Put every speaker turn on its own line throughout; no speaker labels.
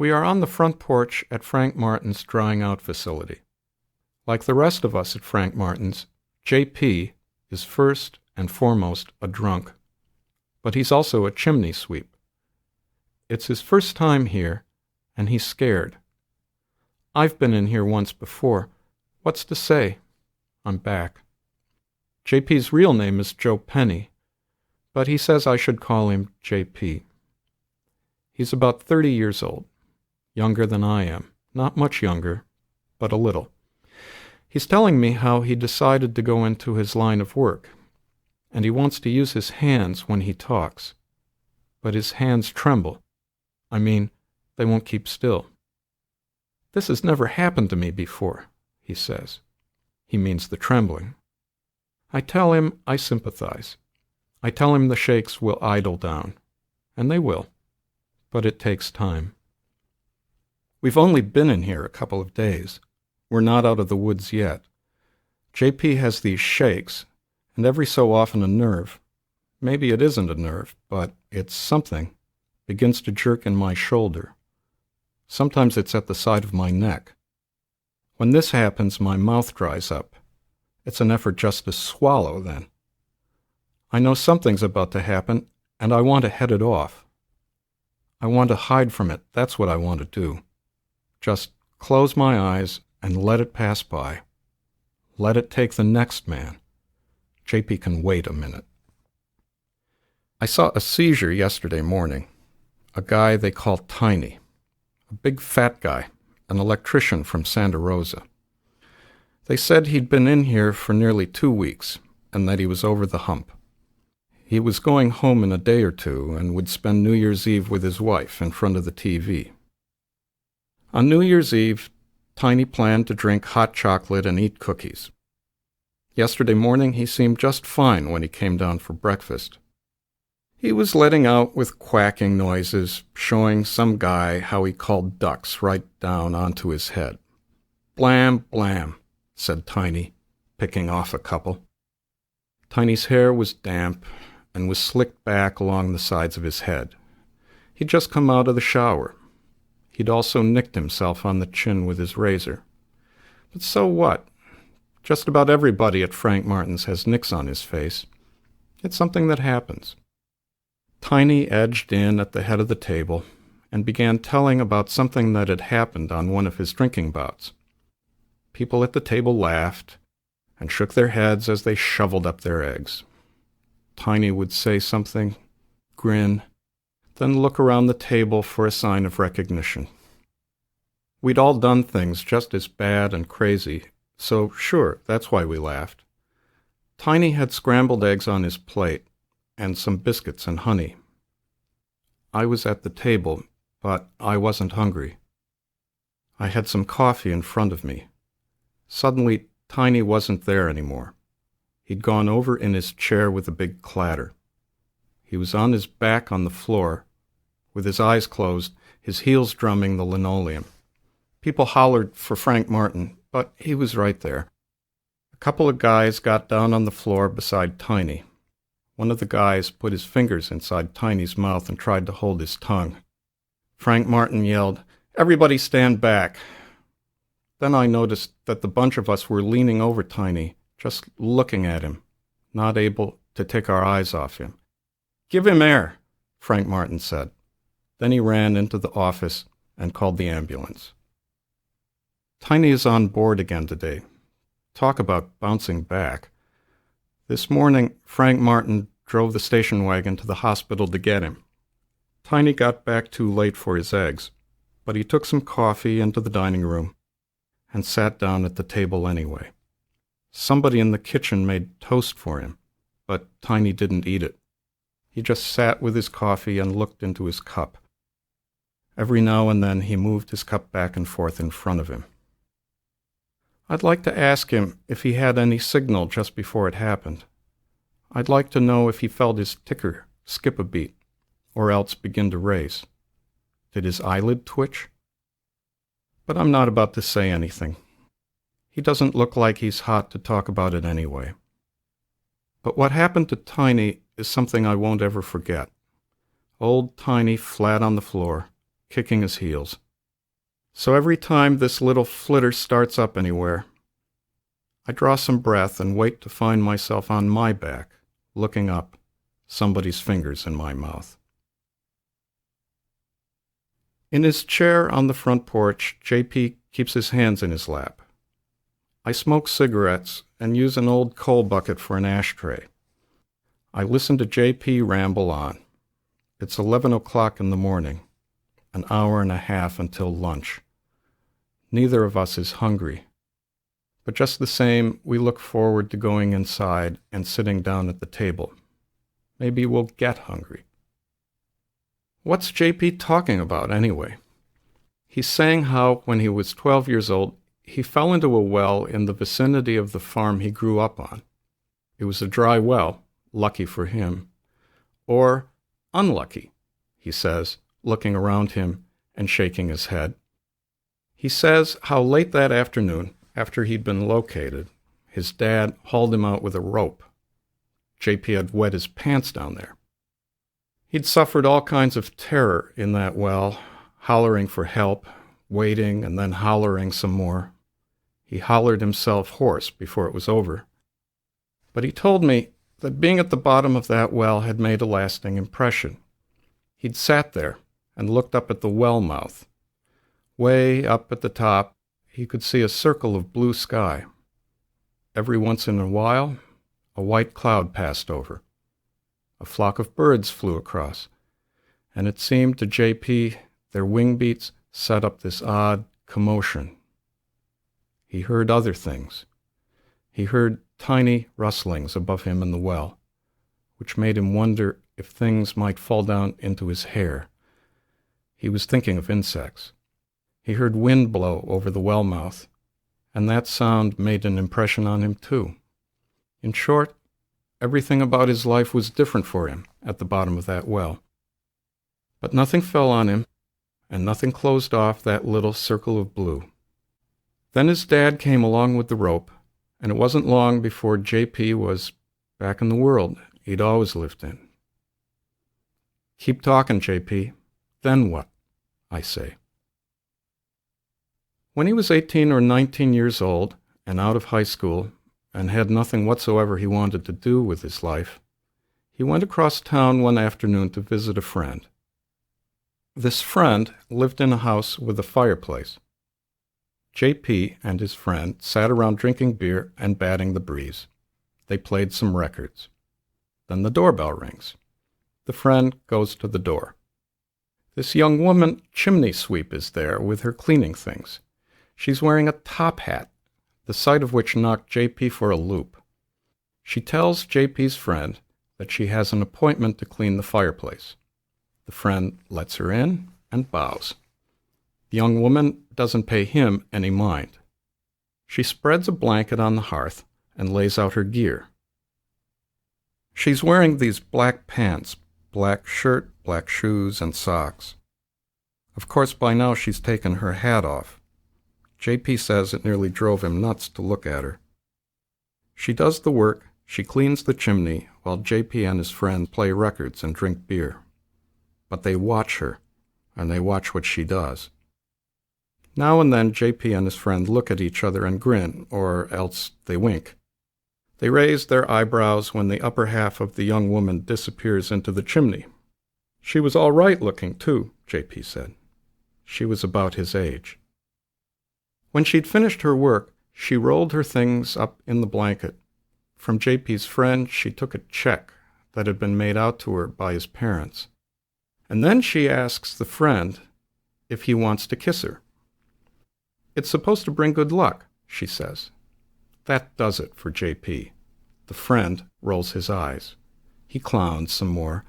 We are on the front porch at Frank Martin's drying out facility. Like the rest of us at Frank Martin's, J.P. is first and foremost a drunk. But he's also a chimney sweep. It's his first time here, and he's scared. I've been in here once before. What's to say? I'm back. J.P.'s real name is Joe Penny, but he says I should call him J.P. He's about 30 years old, younger than I am. Not much younger, but a little. He's telling me how he decided to go into his line of work, and he wants to use his hands when he talks. But his hands tremble. I mean, they won't keep still. This has never happened to me before, he says. He means the trembling. I tell him I sympathize. I tell him the shakes will idle down, and they will, but it takes time. We've only been in here a couple of days. We're not out of the woods yet. J.P. has these shakes, and every so often a nerve, maybe it isn't a nerve, but it's something, begins to jerk in my shoulder. Sometimes it's at the side of my neck. When this happens, my mouth dries up. It's an effort just to swallow then. I know something's about to happen, and I want to head it off. I want to hide from it. That's what I want to do. Just close my eyes and let it pass by. Let it take the next man. J.P. can wait a minute. I saw a seizure yesterday morning. A guy they call Tiny. A big fat guy, an electrician from Santa Rosa. They said he'd been in here for nearly 2 weeks, and that he was over the hump. He was going home in a day or two and would spend New Year's Eve with his wife in front of the TV. On New Year's Eve, Tiny planned to drink hot chocolate and eat cookies. Yesterday morning he seemed just fine when he came down for breakfast. He was letting out with quacking noises, showing some guy how he called ducks right down onto his head. Blam, blam, said Tiny, picking off a couple. Tiny's hair was damp and was slicked back along the sides of his head. He'd just come out of the shower. He'd also nicked himself on the chin with his razor. But so what? Just about everybody at Frank Martin's has nicks on his face. It's something that happens. Tiny edged in at the head of the table and began telling about something that had happened on one of his drinking bouts. People at the table laughed and shook their heads as they shoveled up their eggs. Tiny would say something, grin, then look around the table for a sign of recognition. We'd all done things just as bad and crazy, so sure, that's why we laughed. Tiny had scrambled eggs on his plate and some biscuits and honey. I was at the table, but I wasn't hungry. I had some coffee in front of me. Suddenly, Tiny wasn't there anymore. He'd gone over in his chair with a big clatter. He was on his back on the floor, with his eyes closed, his heels drumming the linoleum. People hollered for Frank Martin, but he was right there. A couple of guys got down on the floor beside Tiny. One of the guys put his fingers inside Tiny's mouth and tried to hold his tongue. Frank Martin yelled, "Everybody stand back." Then I noticed that the bunch of us were leaning over Tiny, just looking at him, not able to take our eyes off him. "Give him air," Frank Martin said. Then he ran into the office and called the ambulance. Tiny is on board again today. Talk about bouncing back. This morning, Frank Martin drove the station wagon to the hospital to get him. Tiny got back too late for his eggs, but he took some coffee into the dining room and sat down at the table anyway. Somebody in the kitchen made toast for him, but Tiny didn't eat it. He just sat with his coffee and looked into his cup. Every now and then he moved his cup back and forth in front of him. I'd like to ask him if he had any signal just before it happened. I'd like to know if he felt his ticker skip a beat, or else begin to race. Did his eyelid twitch? But I'm not about to say anything. He doesn't look like he's hot to talk about it anyway. But what happened to Tiny is something I won't ever forget. Old Tiny flat on the floor, kicking his heels. So every time this little flitter starts up anywhere, I draw some breath and wait to find myself on my back, looking up, somebody's fingers in my mouth. In his chair on the front porch, JP keeps his hands in his lap. I smoke cigarettes and use an old coal bucket for an ashtray. I listen to JP ramble on. It's 11 o'clock in the morning, an hour and a half until lunch. Neither of us is hungry. But just the same, we look forward to going inside and sitting down at the table. Maybe we'll get hungry. What's JP talking about anyway? He's saying how, when he was 12 years old, he fell into a well in the vicinity of the farm he grew up on. It was a dry well, lucky for him. Or unlucky, he says, looking around him and shaking his head. He says how late that afternoon, after he'd been located, his dad hauled him out with a rope. JP had wet his pants down there. He'd suffered all kinds of terror in that well, hollering for help, waiting, and then hollering some more. He hollered himself hoarse before it was over. But he told me that being at the bottom of that well had made a lasting impression. He'd sat there and looked up at the well mouth. Way up at the top, he could see a circle of blue sky. Every once in a while, a white cloud passed over. A flock of birds flew across, and it seemed to JP their wing beats set up this odd commotion. He heard other things. He heard tiny rustlings above him in the well, which made him wonder if things might fall down into his hair. He was thinking of insects. He heard wind blow over the well mouth, and that sound made an impression on him too. In short, everything about his life was different for him at the bottom of that well. But nothing fell on him, and nothing closed off that little circle of blue. Then his dad came along with the rope, and it wasn't long before JP was back in the world he'd always lived in. Keep talking, JP. Then what? I say. When he was 18 or 19 years old and out of high school, and had nothing whatsoever he wanted to do with his life, he went across town one afternoon to visit a friend. This friend lived in a house with a fireplace. JP and his friend sat around drinking beer and batting the breeze. They played some records. Then the doorbell rings. The friend goes to the door. This young woman, chimney sweep, is there with her cleaning things. She's wearing a top hat, the sight of which knocked JP for a loop. She tells JP's friend that she has an appointment to clean the fireplace. The friend lets her in and bows. The young woman doesn't pay him any mind. She spreads a blanket on the hearth and lays out her gear. She's wearing these black pants, black shirt, black shoes, and socks. Of course, by now she's taken her hat off. JP says it nearly drove him nuts to look at her. She does the work, she cleans the chimney, while JP and his friend play records and drink beer. But they watch her, and they watch what she does. Now and then JP and his friend look at each other and grin, or else they wink. They raise their eyebrows when the upper half of the young woman disappears into the chimney. She was all right looking, too, JP said. She was about his age. When she'd finished her work, she rolled her things up in the blanket. From JP's friend, she took a check that had been made out to her by his parents. And then she asks the friend if he wants to kiss her. It's supposed to bring good luck, she says. That does it for JP. The friend rolls his eyes. He clowns some more.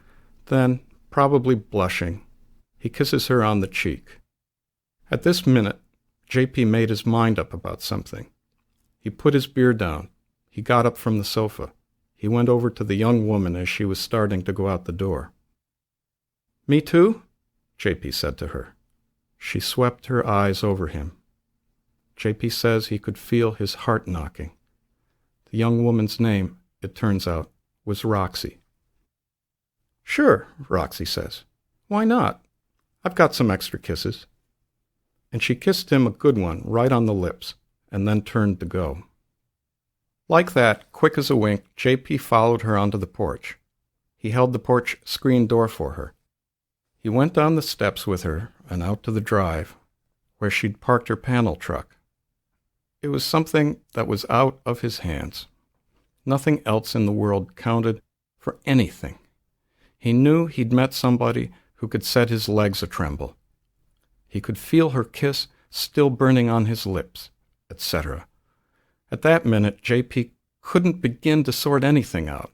Then, probably blushing, he kisses her on the cheek. At this minute, JP made his mind up about something. He put his beer down. He got up from the sofa. He went over to the young woman as she was starting to go out the door. Me too? JP said to her. She swept her eyes over him. JP says he could feel his heart knocking. The young woman's name, it turns out, was Roxy. Sure, Roxy says. Why not? I've got some extra kisses. and she kissed him a good one right on the lips, and then turned to go. Like that, quick as a wink, J.P. followed her onto the porch. He held the porch screen door for her. He went down the steps with her and out to the drive, where she'd parked her panel truck. It was something that was out of his hands. Nothing else in the world counted for anything. He knew he'd met somebody who could set his legs a-tremble. He could feel her kiss still burning on his lips, etc. At that minute, J.P. couldn't begin to sort anything out.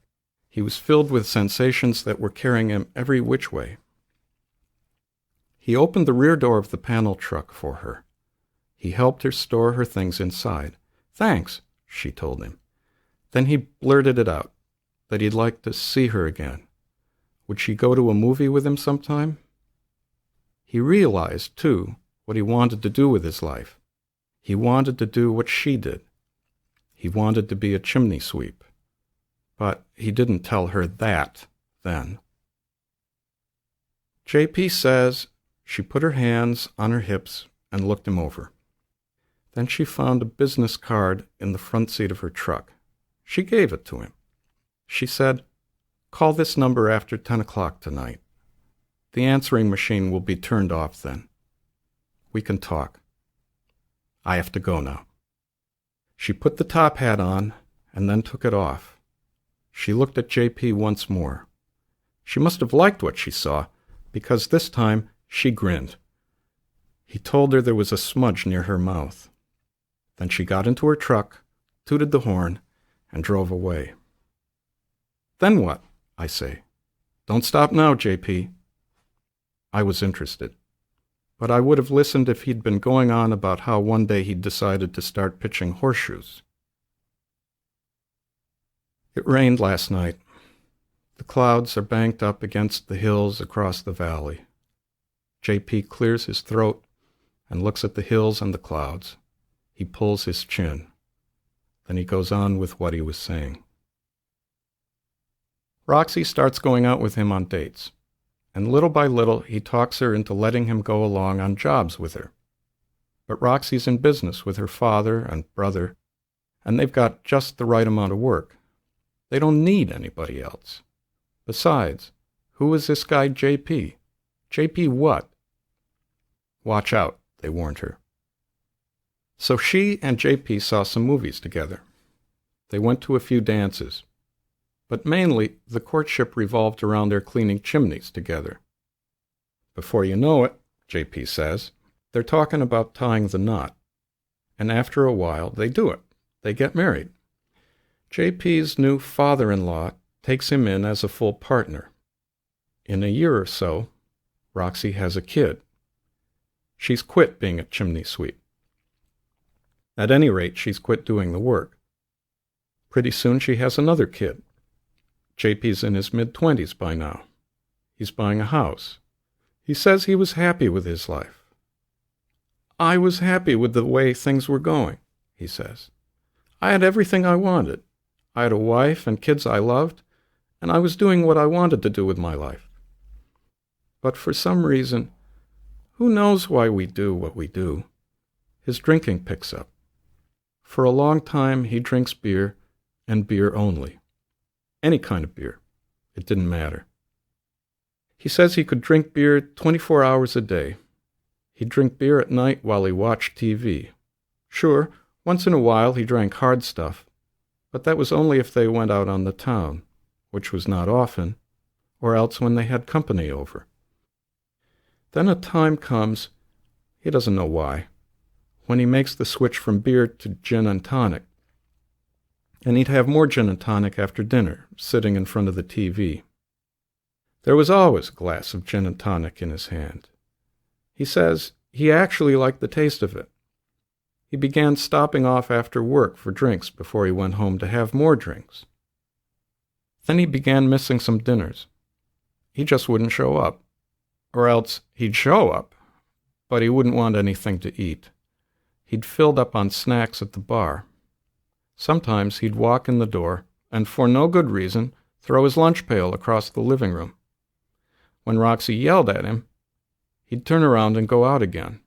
He was filled with sensations that were carrying him every which way. He opened the rear door of the panel truck for her. He helped her store her things inside. "Thanks," she told him. Then he blurted it out, that he'd like to see her again. Would she go to a movie with him sometime? He realized, too, what he wanted to do with his life. He wanted to do what she did. He wanted to be a chimney sweep. But he didn't tell her that then. J.P. says she put her hands on her hips and looked him over. Then she found a business card in the front seat of her truck. She gave it to him. She said, "Call this number after 10 o'clock tonight. The answering machine will be turned off then. We can talk. I have to go now." She put the top hat on and then took it off. She looked at J.P. once more. She must have liked what she saw, because this time she grinned. He told her there was a smudge near her mouth. Then she got into her truck, tooted the horn, and drove away. "Then what?" I say. "Don't stop now, J.P." I was interested, but I would have listened if he'd been going on about how one day he'd decided to start pitching horseshoes. It rained last night. The clouds are banked up against the hills across the valley. J.P. clears his throat and looks at the hills and the clouds. He pulls his chin. Then he goes on with what he was saying. Roxy starts going out with him on dates, and little by little he talks her into letting him go along on jobs with her. But Roxy's in business with her father and brother, and they've got just the right amount of work. They don't need anybody else. Besides, who is this guy J.P.? J.P. what? Watch out, they warned her. So she and J.P. saw some movies together. They went to a few dances. But mainly, the courtship revolved around their cleaning chimneys together. Before you know it, J.P. says, they're talking about tying the knot. And after a while, they do it. They get married. J.P.'s new father-in-law takes him in as a full partner. In a year or so, Roxy has a kid. She's quit being a chimney sweep. At any rate, she's quit doing the work. Pretty soon she has another kid. J.P.'s in his mid-20s by now. He's buying a house. He says he was happy with his life. "I was happy with the way things were going," he says. "I had everything I wanted. I had a wife and kids I loved, and I was doing what I wanted to do with my life. But for some reason, who knows why we do what we do, his drinking picks up. For a long time he drinks beer, and beer only. Any kind of beer. It didn't matter. He says he could drink beer 24 hours a day. He'd drink beer at night while he watched TV. Sure, once in a while he drank hard stuff, but that was only if they went out on the town, which was not often, or else when they had company over. Then a time comes, he doesn't know why, when he makes the switch from beer to gin and tonic. And he'd have more gin and tonic after dinner, sitting in front of the TV. There was always a glass of gin and tonic in his hand. He says he actually liked the taste of it. He began stopping off after work for drinks before he went home to have more drinks. Then he began missing some dinners. He just wouldn't show up. Or else he'd show up, but he wouldn't want anything to eat. He'd filled up on snacks at the bar. Sometimes he'd walk in the door and, for no good reason, throw his lunch pail across the living room. When Roxy yelled at him, he'd turn around and go out again.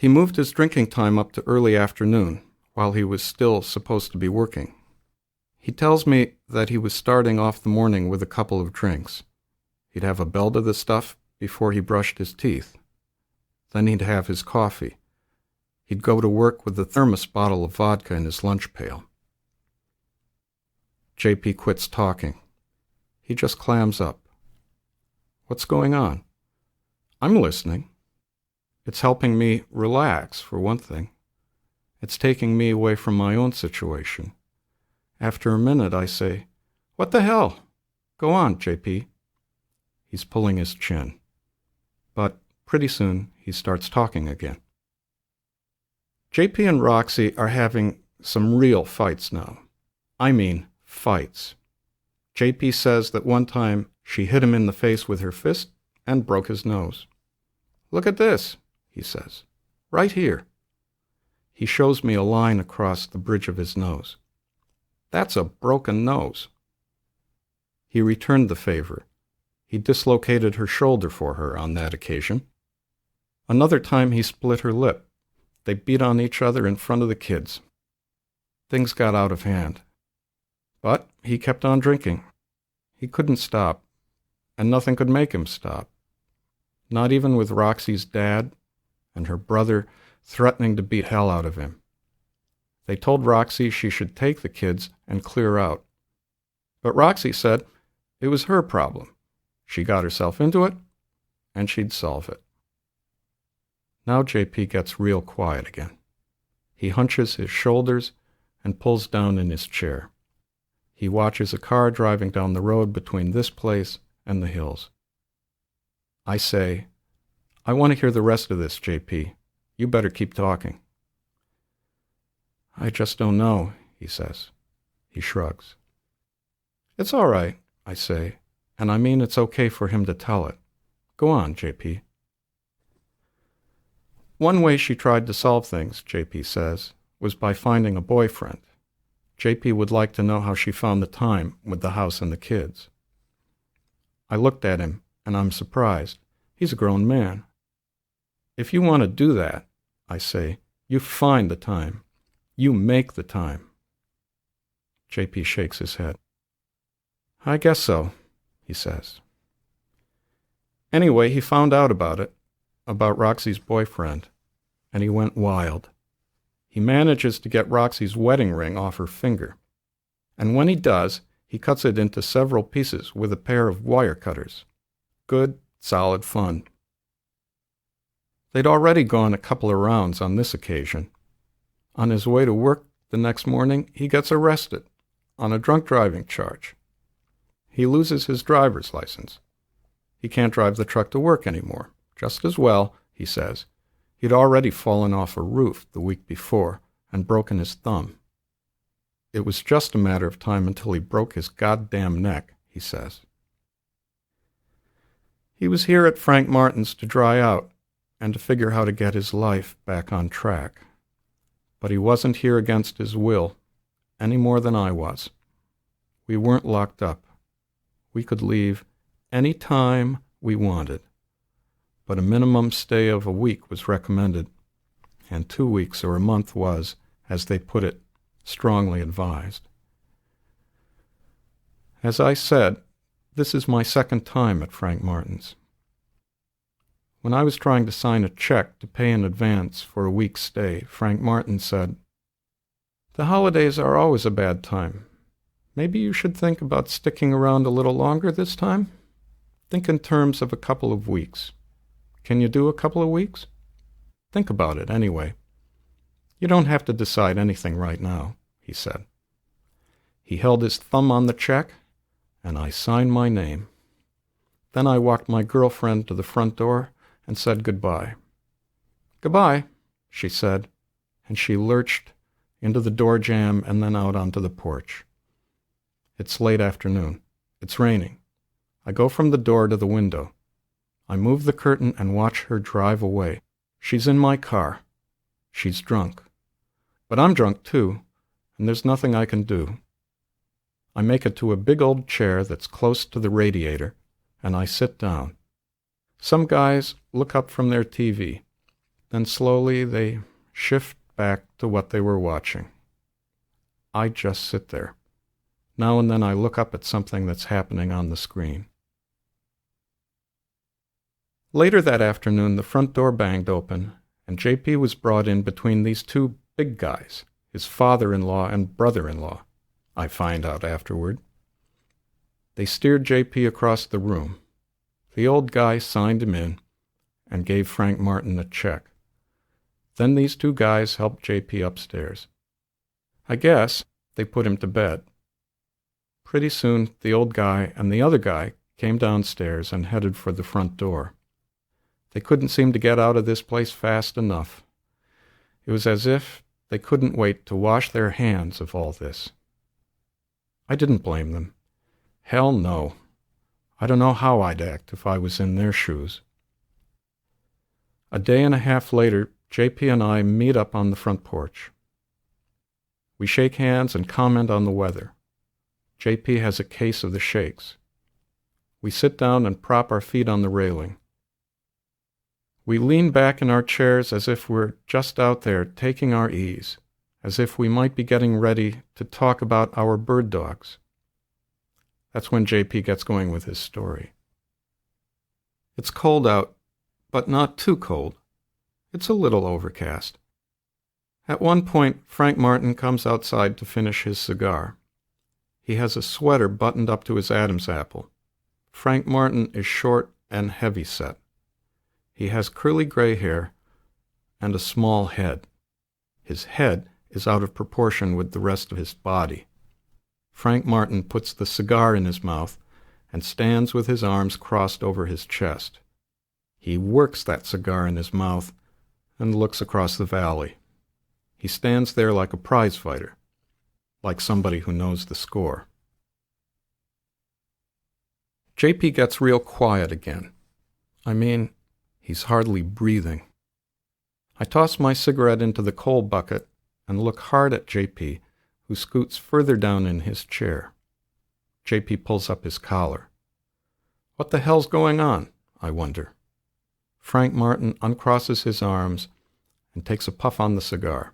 He moved his drinking time up to early afternoon, while he was still supposed to be working. He tells me that he was starting off the morning with a couple of drinks. He'd have a belt of the stuff before he brushed his teeth. Then he'd have his coffee. He'd go to work with a thermos bottle of vodka in his lunch pail. JP quits talking. He just clams up. What's going on? I'm listening. It's helping me relax, for one thing. It's taking me away from my own situation. After a minute, I say, "What the hell? Go on, JP." He's pulling his chin. But pretty soon, he starts talking again. JP and Roxy are having some real fights now. I mean, fights. JP says that one time she hit him in the face with her fist and broke his nose. "Look at this," he says. "Right here." He shows me a line across the bridge of his nose. "That's a broken nose." He returned the favor. He dislocated her shoulder for her on that occasion. Another time he split her lip. They beat on each other in front of the kids. Things got out of hand. But he kept on drinking. He couldn't stop, and nothing could make him stop. Not even with Roxy's dad and her brother threatening to beat hell out of him. They told Roxy she should take the kids and clear out. But Roxy said it was her problem. She got herself into it, and she'd solve it. Now JP gets real quiet again. He hunches his shoulders and pulls down in his chair. He watches a car driving down the road between this place and the hills. I say, "I want to hear the rest of this, JP. You better keep talking." "I just don't know," he says. He shrugs. "It's all right," I say, and I mean it's okay for him to tell it. Go on, JP. One way she tried to solve things, JP says, was by finding a boyfriend. JP would like to know how she found the time with the house and the kids. I looked at him, and I'm surprised. He's a grown man. "If you want to do that," I say, "you find the time. You make the time." JP shakes his head. "I guess so," he says. Anyway, he found out about it, about Roxy's boyfriend, and he went wild. He manages to get Roxy's wedding ring off her finger, and when he does, he cuts it into several pieces with a pair of wire cutters. Good, solid fun. They'd already gone a couple of rounds on this occasion. On his way to work the next morning, he gets arrested on a drunk driving charge. He loses his driver's license. He can't drive the truck to work anymore. Just as well, he says. He'd already fallen off a roof the week before and broken his thumb. It was just a matter of time until he broke his goddamn neck, he says. He was here at Frank Martin's to dry out and to figure how to get his life back on track. But he wasn't here against his will, any more than I was. We weren't locked up. We could leave any time we wanted. But a minimum stay of a week was recommended, and 2 weeks or a month was, as they put it, strongly advised. As I said, this is my second time at Frank Martin's. When I was trying to sign a check to pay in advance for a week's stay, Frank Martin said, "The holidays are always a bad time. Maybe you should think about sticking around a little longer this time. Think in terms of a couple of weeks. Can you do a couple of weeks? Think about it anyway. You don't have to decide anything right now," he said. He held his thumb on the check, and I signed my name. Then I walked my girlfriend to the front door and said goodbye. "Goodbye," she said, and she lurched into the door jamb and then out onto the porch. It's late afternoon. It's raining. I go from the door to the window. I move the curtain and watch her drive away. She's in my car. She's drunk. But I'm drunk too, and there's nothing I can do. I make it to a big old chair that's close to the radiator, and I sit down. Some guys look up from their TV. Then slowly they shift back to what they were watching. I just sit there. Now and then I look up at something that's happening on the screen. Later that afternoon, the front door banged open, and JP was brought in between these two big guys, his father-in-law and brother-in-law, I find out afterward. They steered JP across the room. The old guy signed him in and gave Frank Martin a check. Then these two guys helped JP upstairs. I guess they put him to bed. Pretty soon, the old guy and the other guy came downstairs and headed for the front door. They couldn't seem to get out of this place fast enough. It was as if they couldn't wait to wash their hands of all this. I didn't blame them. Hell no. I don't know how I'd act if I was in their shoes. A day and a half later, JP and I meet up on the front porch. We shake hands and comment on the weather. JP has a case of the shakes. We sit down and prop our feet on the railing. We lean back in our chairs as if we're just out there taking our ease, as if we might be getting ready to talk about our bird dogs. That's when JP gets going with his story. It's cold out, but not too cold. It's a little overcast. At one point, Frank Martin comes outside to finish his cigar. He has a sweater buttoned up to his Adam's apple. Frank Martin is short and heavy-set. He has curly gray hair and a small head. His head is out of proportion with the rest of his body. Frank Martin puts the cigar in his mouth and stands with his arms crossed over his chest. He works that cigar in his mouth and looks across the valley. He stands there like a prize fighter, like somebody who knows the score. JP gets real quiet again. I mean, he's hardly breathing. I toss my cigarette into the coal bucket and look hard at JP, who scoots further down in his chair. JP pulls up his collar. What the hell's going on? I wonder. Frank Martin uncrosses his arms and takes a puff on the cigar.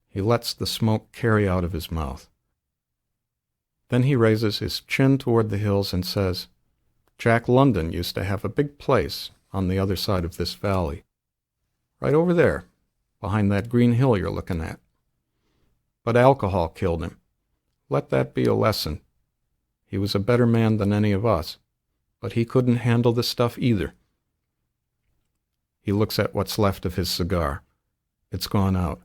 He lets the smoke carry out of his mouth. Then he raises his chin toward the hills and says, Jack London used to have a big place on the other side of this valley. Right over there, behind that green hill you're looking at. But alcohol killed him. Let that be a lesson. He was a better man than any of us, but he couldn't handle the stuff either. He looks at what's left of his cigar. It's gone out.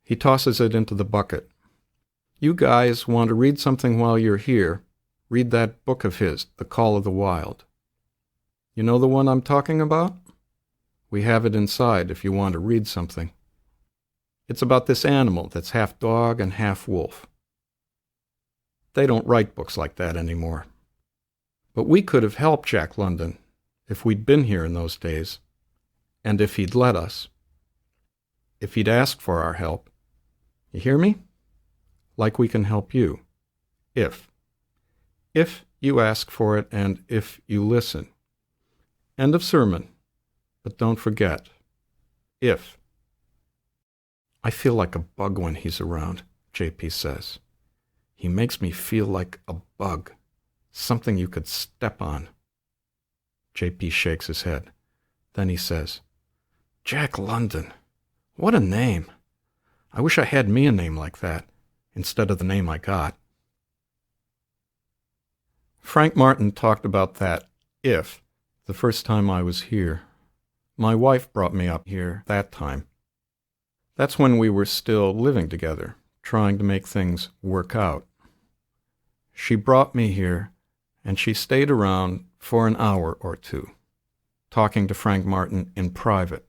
He tosses it into the bucket. You guys want to read something while you're here, read that book of his, The Call of the Wild. You know the one I'm talking about? We have it inside if you want to read something. It's about this animal that's half dog and half wolf. They don't write books like that anymore. But we could have helped Jack London if we'd been here in those days, and if he'd let us. If he'd asked for our help. You hear me? Like we can help you. If you ask for it and if you listen. End of sermon. But don't forget. If. I feel like a bug when he's around, JP says. He makes me feel like a bug. Something you could step on. JP shakes his head. Then he says, Jack London. What a name. I wish I had me a name like that, instead of the name I got. Frank Martin talked about that if the first time I was here. My wife brought me up here that time. That's when we were still living together, trying to make things work out. She brought me here, and she stayed around for an hour or two, talking to Frank Martin in private.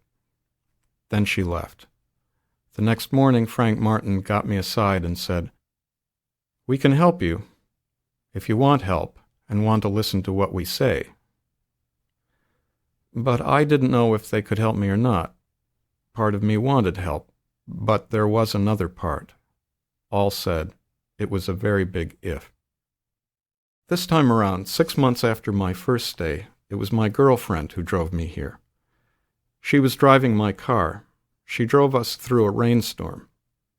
Then she left. The next morning, Frank Martin got me aside and said, We can help you, if you want help and want to listen to what we say. But I didn't know if they could help me or not. Part of me wanted help, but there was another part. All said, it was a very big if. This time around, 6 months after my first stay, it was my girlfriend who drove me here. She was driving my car. She drove us through a rainstorm.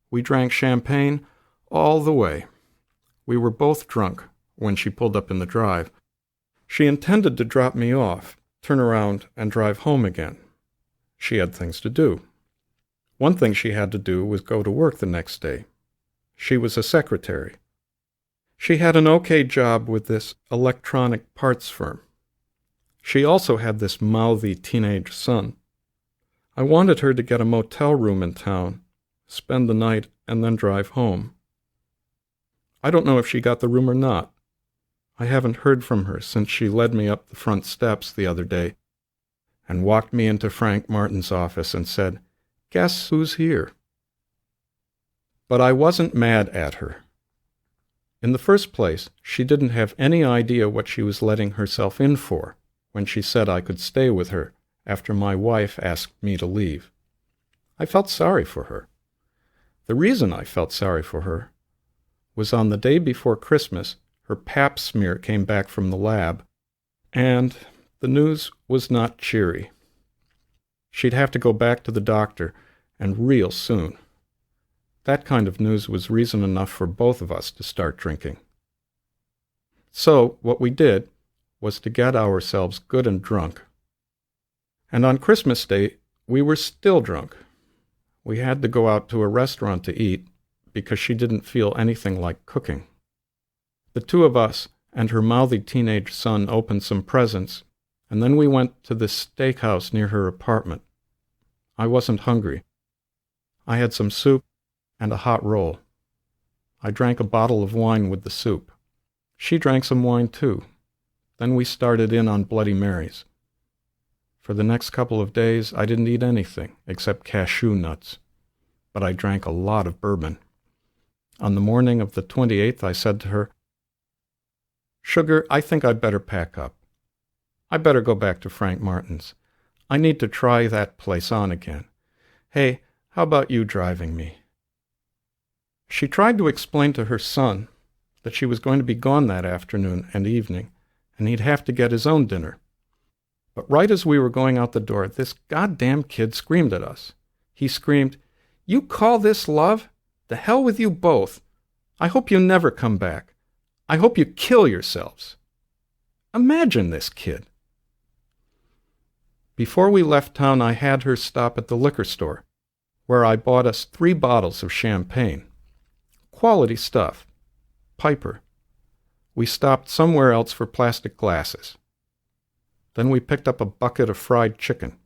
We drank champagne all the way. We were both drunk when she pulled up in the drive. She intended to drop me off, turn around, and drive home again. She had things to do. One thing she had to do was go to work the next day. She was a secretary. She had an okay job with this electronic parts firm. She also had this mouthy teenage son. I wanted her to get a motel room in town, spend the night, and then drive home. I don't know if she got the room or not. I haven't heard from her since she led me up the front steps the other day and walked me into Frank Martin's office and said, "Guess who's here?" But I wasn't mad at her. In the first place, she didn't have any idea what she was letting herself in for when she said I could stay with her after my wife asked me to leave. I felt sorry for her. The reason I felt sorry for her was on the day before Christmas, her pap smear came back from the lab, and the news was not cheery. She'd have to go back to the doctor, and real soon. That kind of news was reason enough for both of us to start drinking. So what we did was to get ourselves good and drunk. And on Christmas Day, we were still drunk. We had to go out to a restaurant to eat because she didn't feel anything like cooking. The two of us and her mouthy teenage son opened some presents, and then we went to this steakhouse near her apartment. I wasn't hungry. I had some soup and a hot roll. I drank a bottle of wine with the soup. She drank some wine too. Then we started in on Bloody Marys. For the next couple of days, I didn't eat anything except cashew nuts, but I drank a lot of bourbon. On the morning of the 28th, I said to her, "Sugar, I think I'd better pack up. I better go back to Frank Martin's. I need to try that place on again. Hey, how about you driving me?" She tried to explain to her son that she was going to be gone that afternoon and evening, and he'd have to get his own dinner. But right as we were going out the door, this goddamn kid screamed at us. He screamed, "You call this love? The hell with you both. I hope you never come back. I hope you kill yourselves." Imagine this kid. Before we left town, I had her stop at the liquor store, where I bought us 3 bottles of champagne. Quality stuff. Piper. We stopped somewhere else for plastic glasses. Then we picked up a bucket of fried chicken.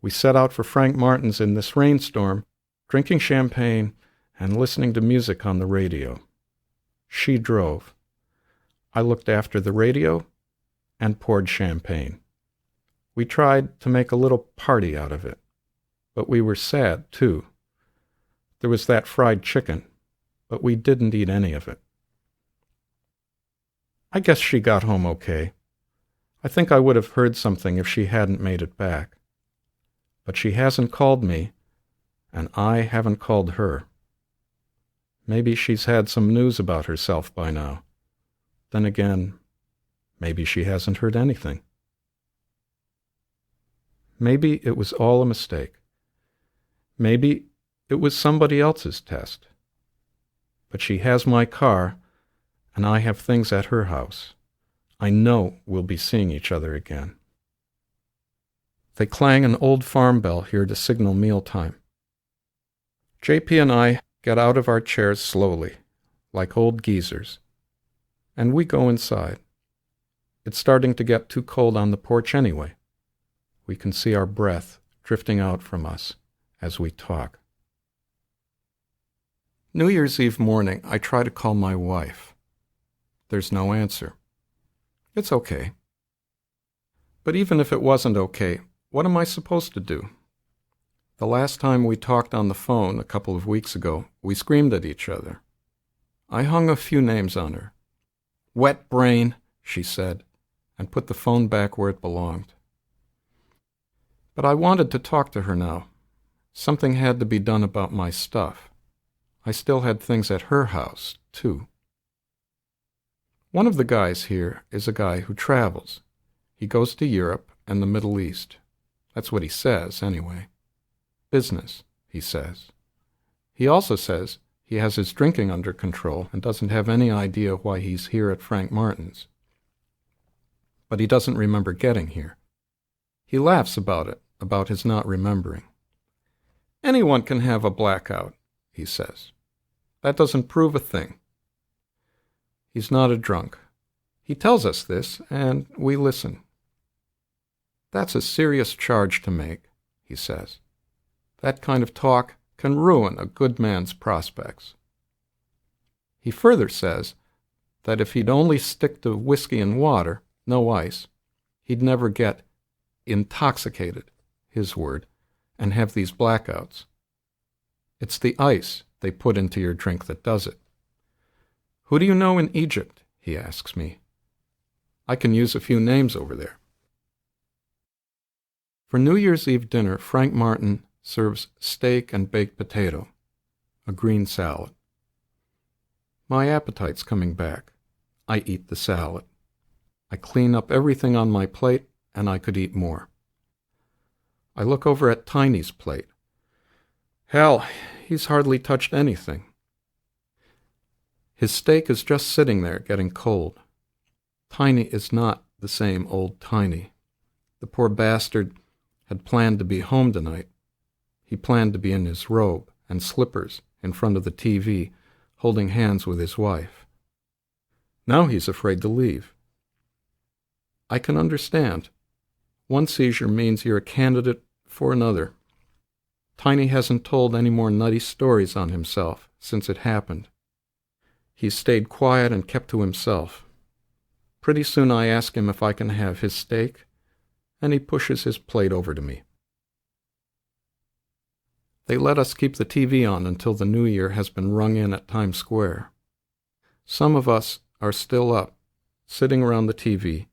We set out for Frank Martin's in this rainstorm, drinking champagne and listening to music on the radio. She drove. I looked after the radio and poured champagne. We tried to make a little party out of it, but we were sad, too. There was that fried chicken, but we didn't eat any of it. I guess she got home okay. I think I would have heard something if she hadn't made it back. But she hasn't called me, and I haven't called her. Maybe she's had some news about herself by now. Then again, maybe she hasn't heard anything. Maybe it was all a mistake. Maybe it was somebody else's test. But she has my car, and I have things at her house. I know we'll be seeing each other again. They clang an old farm bell here to signal mealtime. JP and I get out of our chairs slowly, like old geezers, and we go inside. It's starting to get too cold on the porch anyway. We can see our breath drifting out from us as we talk. New Year's Eve morning, I try to call my wife. There's no answer. It's okay. But even if it wasn't okay, what am I supposed to do? The last time we talked on the phone a couple of weeks ago, we screamed at each other. I hung a few names on her. "Wet brain," she said, and put the phone back where it belonged. But I wanted to talk to her now. Something had to be done about my stuff. I still had things at her house, too. One of the guys here is a guy who travels. He goes to Europe and the Middle East. That's what he says, anyway. Business, he says. He also says he has his drinking under control and doesn't have any idea why he's here at Frank Martin's. But he doesn't remember getting here. He laughs about it, about his not remembering. Anyone can have a blackout, he says. That doesn't prove a thing. He's not a drunk. He tells us this, and we listen. That's a serious charge to make, he says. That kind of talk can ruin a good man's prospects. He further says that if he'd only stick to whiskey and water, no ice, he'd never get intoxicated, his word, and have these blackouts. It's the ice they put into your drink that does it. Who do you know in Egypt? He asks me. I can use a few names over there. For New Year's Eve dinner, Frank Martin serves steak and baked potato, a green salad. My appetite's coming back. I eat the salad. I clean up everything on my plate, and I could eat more. I look over at Tiny's plate. Hell, he's hardly touched anything. His steak is just sitting there, getting cold. Tiny is not the same old Tiny. The poor bastard had planned to be home tonight. He planned to be in his robe and slippers in front of the TV, holding hands with his wife. Now he's afraid to leave. I can understand. One seizure means you're a candidate for another. Tiny hasn't told any more nutty stories on himself since it happened. He's stayed quiet and kept to himself. Pretty soon I ask him if I can have his steak, and he pushes his plate over to me. They let us keep the TV on until the New Year has been rung in at Times Square. Some of us are still up, sitting around the TV,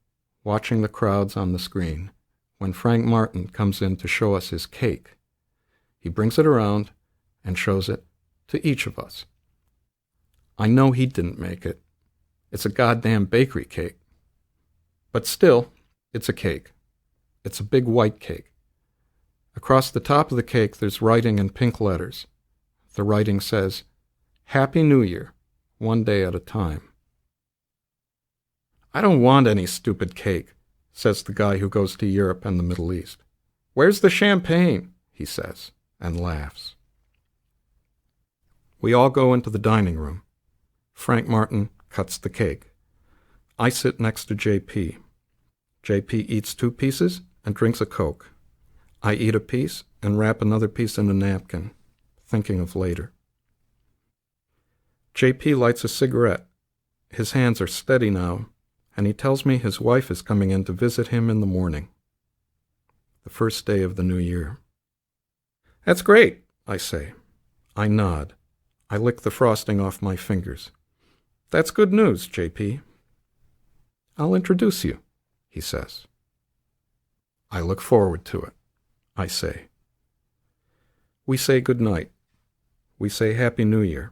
watching the crowds on the screen, when Frank Martin comes in to show us his cake. He brings it around and shows it to each of us. I know he didn't make it. It's a goddamn bakery cake. But still, it's a cake. It's a big white cake. Across the top of the cake there's writing in pink letters. The writing says, Happy New Year, one day at a time. I don't want any stupid cake, says the guy who goes to Europe and the Middle East. Where's the champagne? He says, and laughs. We all go into the dining room. Frank Martin cuts the cake. I sit next to J.P. J.P. eats 2 pieces and drinks a Coke. I eat a piece and wrap another piece in a napkin, thinking of later. J.P. lights a cigarette. His hands are steady now, and he tells me his wife is coming in to visit him in the morning, the first day of the new year. That's great, I say. I nod. I lick the frosting off my fingers. That's good news, J.P. I'll introduce you, he says. I look forward to it, I say. We say good night. We say Happy New Year.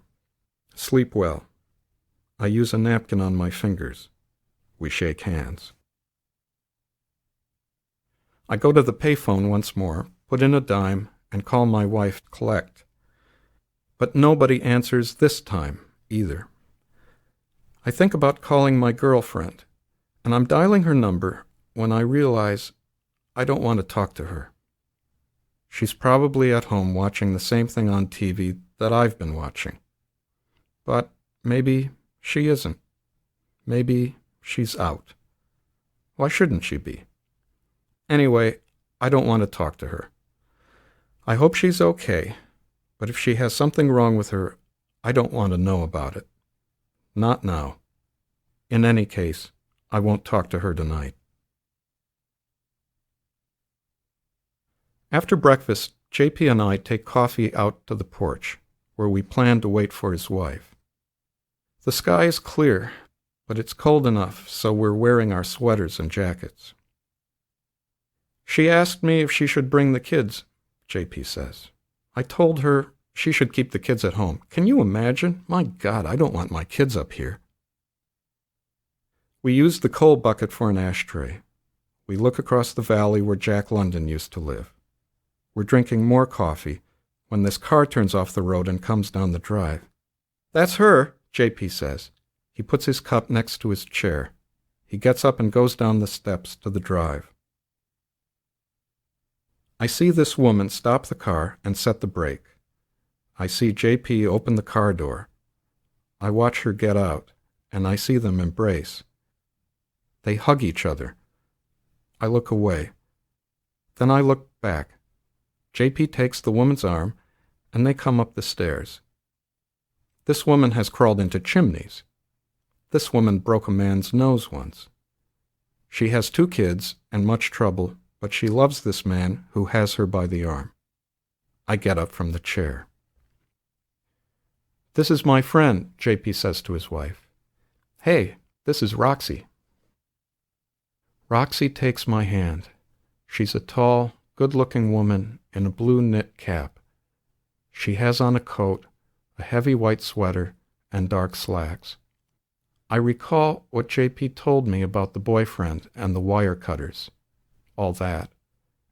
Sleep well. I use a napkin on my fingers. We shake hands. I go to the payphone once more, put in a dime, and call my wife to collect. But nobody answers this time, either. I think about calling my girlfriend, and I'm dialing her number when I realize I don't want to talk to her. She's probably at home watching the same thing on TV that I've been watching. But maybe she isn't. Maybe she's out. Why shouldn't she be? Anyway, I don't want to talk to her. I hope she's okay, but if she has something wrong with her, I don't want to know about it. Not now. In any case, I won't talk to her tonight. After breakfast, J.P. and I take coffee out to the porch, where we plan to wait for his wife. The sky is clear, but it's cold enough so we're wearing our sweaters and jackets. She asked me if she should bring the kids, J.P. says. I told her she should keep the kids at home. Can you imagine? My God, I don't want my kids up here. We used the coal bucket for an ashtray. We look across the valley where Jack London used to live. We're drinking more coffee when this car turns off the road and comes down the drive. "That's her," JP says. He puts his cup next to his chair. He gets up and goes down the steps to the drive. I see this woman stop the car and set the brake. I see JP open the car door. I watch her get out, and I see them embrace. They hug each other. I look away. Then I look back. JP takes the woman's arm, and they come up the stairs. This woman has crawled into chimneys. This woman broke a man's nose once. She has 2 kids and much trouble, but she loves this man who has her by the arm. I get up from the chair. "This is my friend," JP says to his wife. "Hey, this is Roxy." Roxy takes my hand. She's a tall, good-looking woman in a blue knit cap. She has on a coat, a heavy white sweater, and dark slacks. I recall what JP told me about the boyfriend and the wire cutters, all that,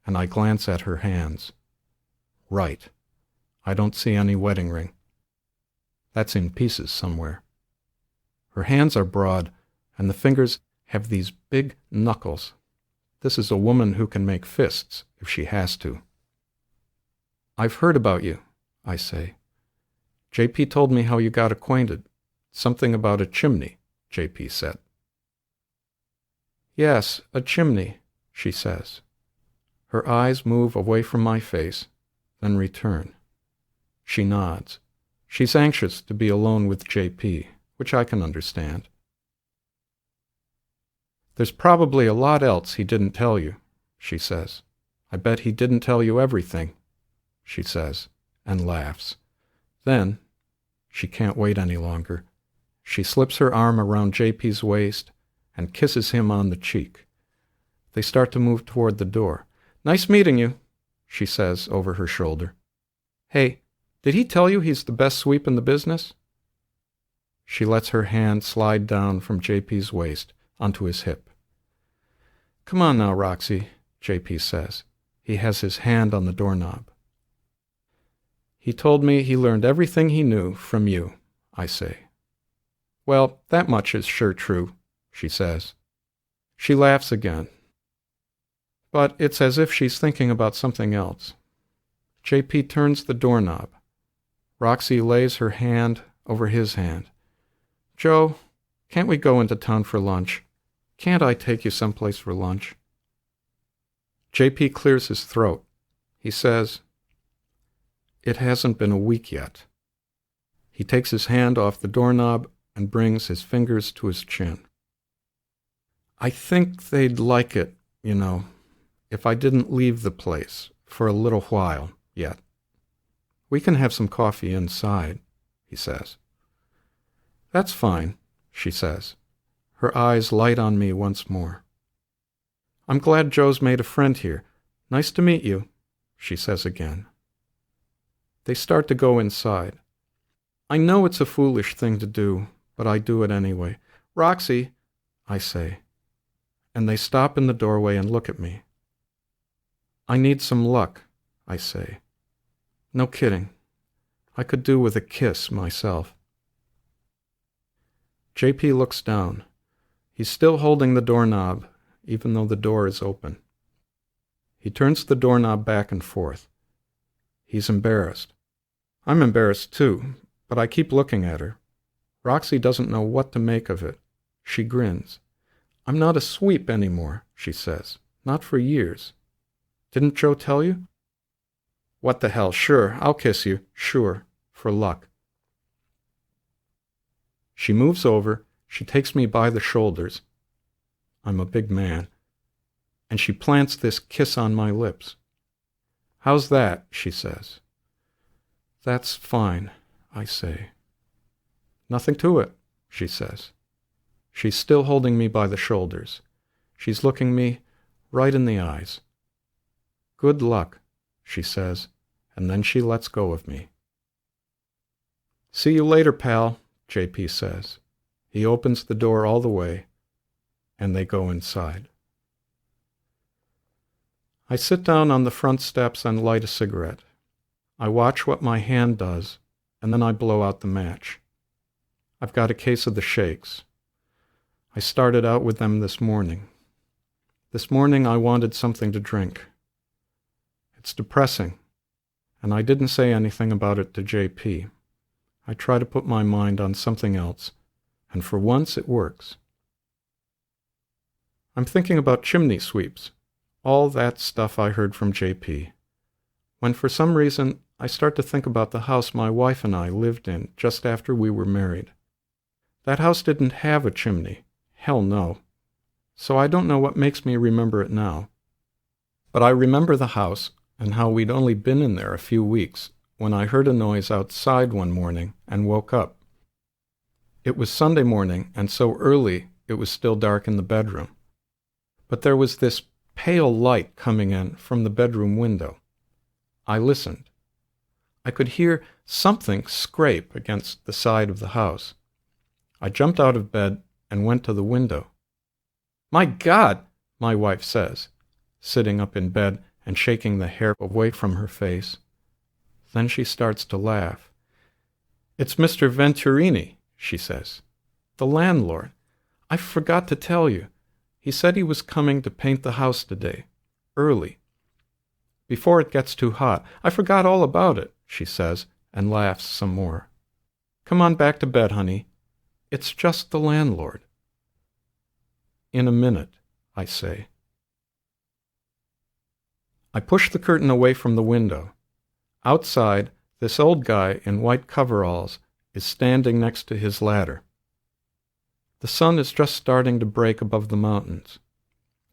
and I glance at her hands. Right. I don't see any wedding ring. That's in pieces somewhere. Her hands are broad, and the fingers have these big knuckles. This is a woman who can make fists if she has to. "I've heard about you," I say. "JP told me how you got acquainted. Something about a chimney," JP said. "Yes, a chimney," she says. Her eyes move away from my face, then return. She nods. She's anxious to be alone with JP, which I can understand. "There's probably a lot else he didn't tell you," she says. "I bet he didn't tell you everything," she says, and laughs. Then, she can't wait any longer. She slips her arm around JP's waist and kisses him on the cheek. They start to move toward the door. "Nice meeting you," she says over her shoulder. "Hey, did he tell you he's the best sweep in the business?" She lets her hand slide down from JP's waist onto his hip. "Come on now, Roxy," JP says. He has his hand on the doorknob. "He told me he learned everything he knew from you," I say. "Well, that much is sure true," she says. She laughs again. But it's as if she's thinking about something else. JP turns the doorknob. Roxy lays her hand over his hand. "Joe, can't we go into town for lunch? Can't I take you someplace for lunch?" JP clears his throat. He says, "It hasn't been a week yet." He takes his hand off the doorknob and brings his fingers to his chin. "I think they'd like it, if I didn't leave the place for a little while yet. We can have some coffee inside," he says. "That's fine," she says. Her eyes light on me once more. "I'm glad Joe's made a friend here. Nice to meet you," she says again. They start to go inside. I know it's a foolish thing to do, but I do it anyway. "Roxy," I say, and they stop in the doorway and look at me. "I need some luck," I say. No kidding. I could do with a kiss myself. JP looks down. He's still holding the doorknob, even though the door is open. He turns the doorknob back and forth. He's embarrassed. I'm embarrassed too, but I keep looking at her. Roxy doesn't know what to make of it. She grins. "I'm not a sweep anymore," she says. "Not for years. Didn't Joe tell you?" "What the hell, sure, I'll kiss you, sure, for luck." She moves over, she takes me by the shoulders. I'm a big man. And she plants this kiss on my lips. "How's that?" she says. "That's fine," I say. "Nothing to it," she says. She's still holding me by the shoulders. She's looking me right in the eyes. "Good luck," she says, and then she lets go of me. "See you later, pal," JP says. He opens the door all the way, and they go inside. I sit down on the front steps and light a cigarette. I watch what my hand does, and then I blow out the match. I've got a case of the shakes. I started out with them this morning. This morning I wanted something to drink. It's depressing, and I didn't say anything about it to JP. I try to put my mind on something else, and for once it works. I'm thinking about chimney sweeps, all that stuff I heard from JP, when for some reason I start to think about the house my wife and I lived in just after we were married. That house didn't have a chimney. Hell no. So I don't know what makes me remember it now. But I remember the house and how we'd only been in there a few weeks when I heard a noise outside one morning and woke up. It was Sunday morning, and so early it was still dark in the bedroom. But there was this pale light coming in from the bedroom window. I listened. I could hear something scrape against the side of the house. I jumped out of bed and went to the window. "My God," my wife says, sitting up in bed and shaking the hair away from her face. Then she starts to laugh. "It's Mr. Venturini," she says. "The landlord. I forgot to tell you. He said he was coming to paint the house today, early. Before it gets too hot. I forgot all about it," she says, and laughs some more. "Come on back to bed, honey. It's just the landlord." "In a minute," I say. I push the curtain away from the window. Outside, this old guy in white coveralls is standing next to his ladder. The sun is just starting to break above the mountains.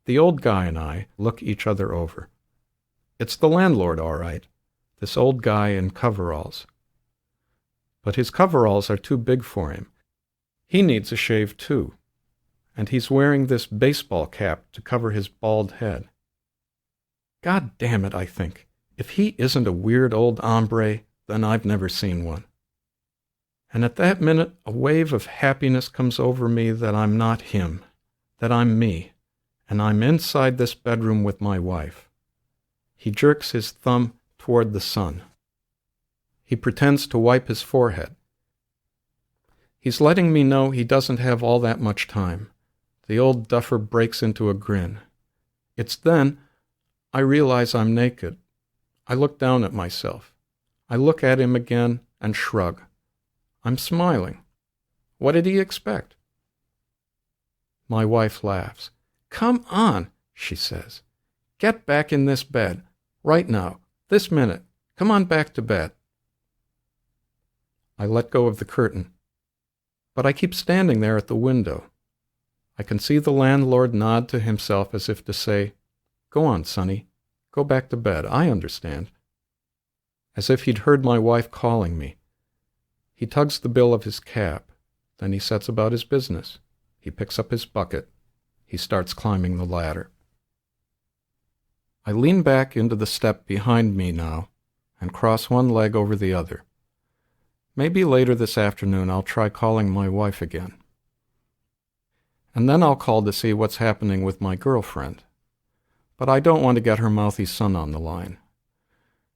The old guy and I look each other over. It's the landlord, all right, this old guy in coveralls. But his coveralls are too big for him. He needs a shave too, and he's wearing this baseball cap to cover his bald head. God damn it, I think. If he isn't a weird old hombre, then I've never seen one. And at that minute, a wave of happiness comes over me that I'm not him, that I'm me, and I'm inside this bedroom with my wife. He jerks his thumb toward the sun. He pretends to wipe his forehead. He's letting me know he doesn't have all that much time. The old duffer breaks into a grin. It's then I realize I'm naked. I look down at myself. I look at him again and shrug. I'm smiling. What did he expect? My wife laughs. "Come on," she says. "Get back in this bed. Right now. This minute. Come on back to bed." I let go of the curtain. But I keep standing there at the window. I can see the landlord nod to himself as if to say, "Go on, Sonny. Go back to bed. I understand." As if he'd heard my wife calling me. He tugs the bill of his cap. Then he sets about his business. He picks up his bucket. He starts climbing the ladder. I lean back into the step behind me now and cross one leg over the other. Maybe later this afternoon I'll try calling my wife again. And then I'll call to see what's happening with my girlfriend. But I don't want to get her mouthy son on the line.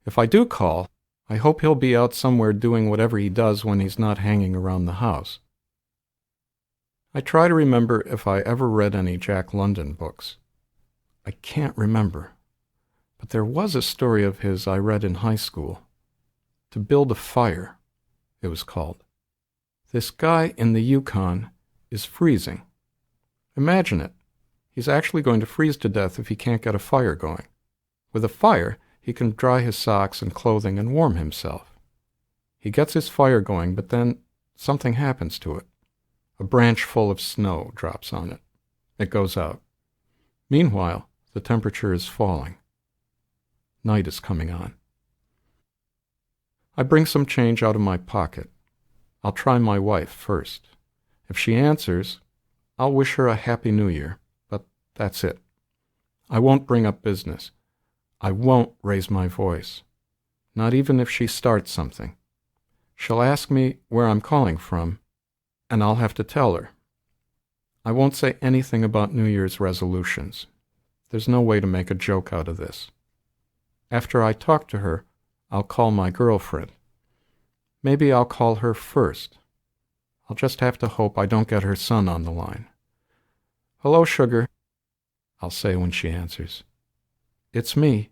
If I do call, I hope he'll be out somewhere doing whatever he does when he's not hanging around the house. I try to remember if I ever read any Jack London books. I can't remember. But there was a story of his I read in high school. To Build a Fire, it was called. This guy in the Yukon is freezing. Imagine it. He's actually going to freeze to death if he can't get a fire going. With a fire, he can dry his socks and clothing and warm himself. He gets his fire going, but then something happens to it. A branch full of snow drops on it. It goes out. Meanwhile, the temperature is falling. Night is coming on. I bring some change out of my pocket. I'll try my wife first. If she answers, I'll wish her a Happy New Year, but that's it. I won't bring up business. I won't raise my voice, not even if she starts something. She'll ask me where I'm calling from, and I'll have to tell her. I won't say anything about New Year's resolutions. There's no way to make a joke out of this. After I talk to her, I'll call my girlfriend. Maybe I'll call her first. I'll just have to hope I don't get her son on the line. "Hello, sugar," I'll say when she answers. "It's me."